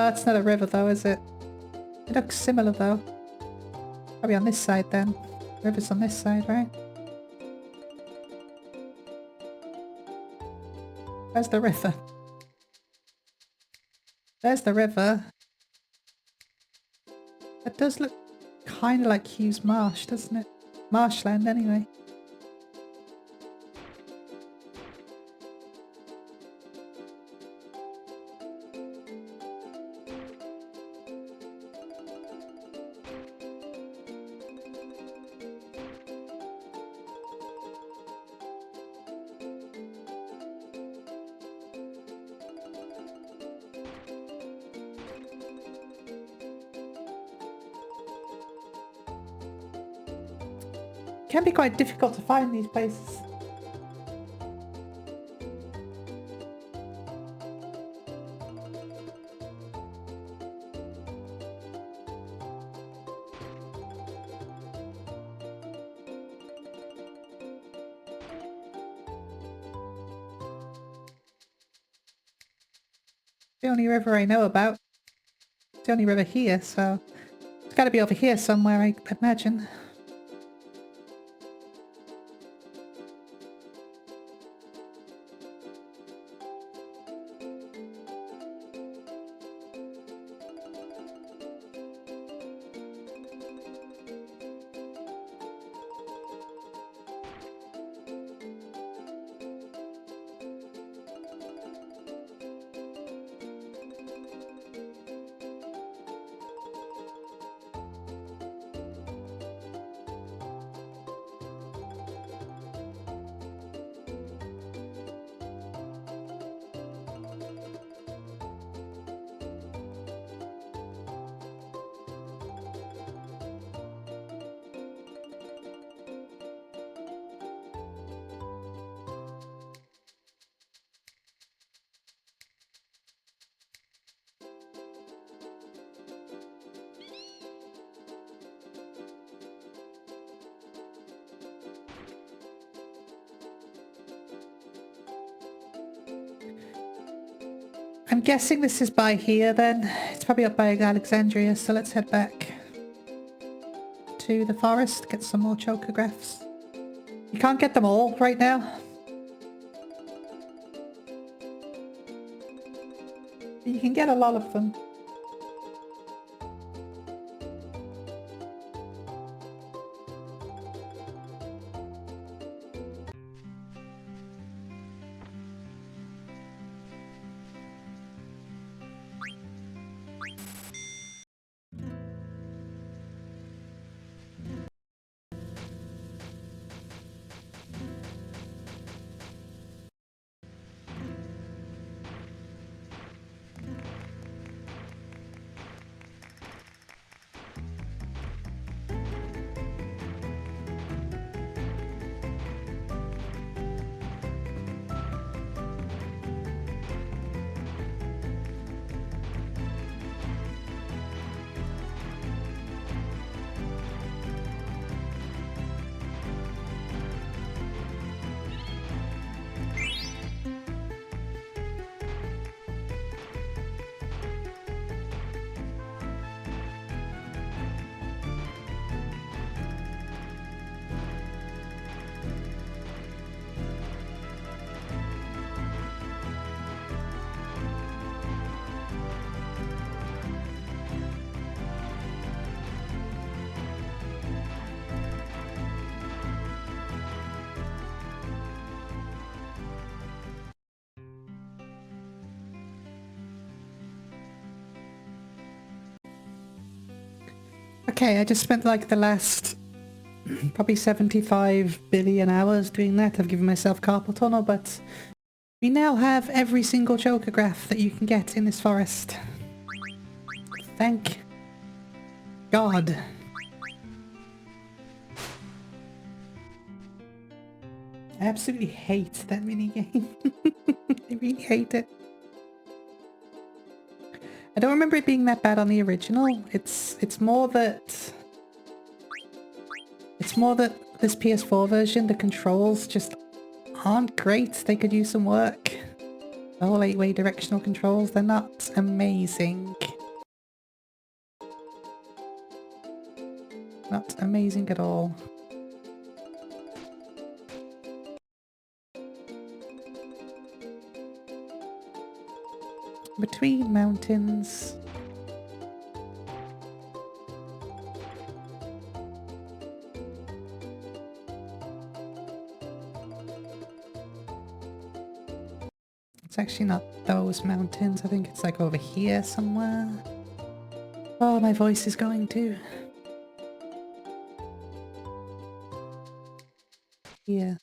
It's not a river though, is it? It looks similar though. Probably on this side then. River's on this side, right? Where's the river? There's the river. It does look kind of like Hughes Marsh, doesn't it? Marshland anyway. It can be quite difficult to find these places. The only river I know about. It's the only river here, so it's got to be over here somewhere, I imagine. I'm guessing this is by here then. It's probably up by Alexandria, so let's head back to the forest, get some more chocographs. You can't get them all right now. You can get a lot of them. Okay, I just spent like the last probably 75 billion hours doing that. I've given myself carpal tunnel, but we now have every single chocograph that you can get in this forest. Thank God. I absolutely hate that minigame. I really hate it. I don't remember it being that bad on the original. It's more that this PS4 version, the controls just aren't great. They could use some work. The whole 8-way directional controls, they're not amazing. Not amazing at all. Between mountains. It's actually not those mountains. I think it's like over here somewhere. Oh, my voice is going too. Yeah.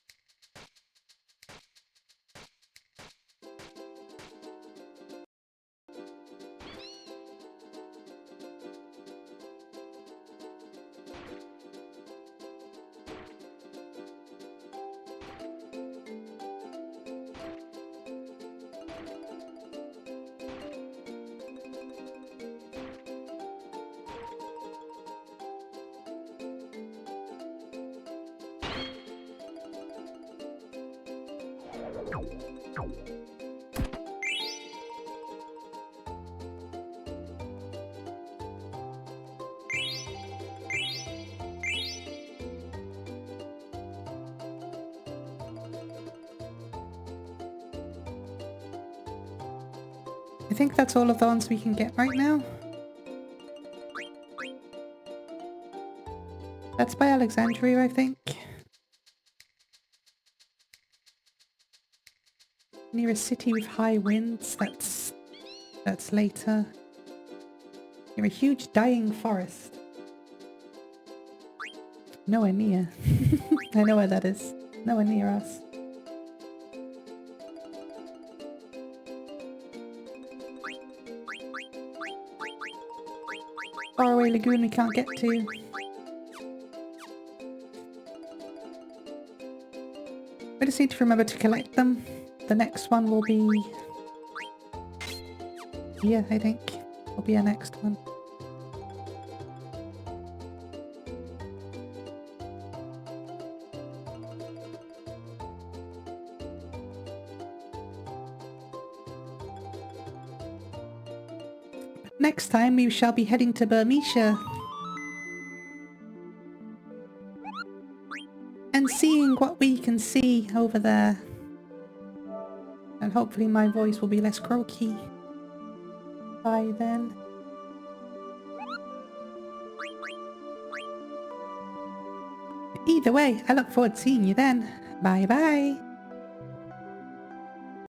I think that's all of the ones we can get right now. That's by Alexandria, I think. Near a city with high winds, that's later. Near a huge dying forest. Nowhere near. I know where that is. Nowhere near us. Faraway lagoon we can't get to. I just need to remember to collect them. The next one will be here, I think. Will be our next one. Next time we shall be heading to Burmecia and seeing what we can see over there. And hopefully my voice will be less croaky by then. Either way, I look forward to seeing you then. Bye bye!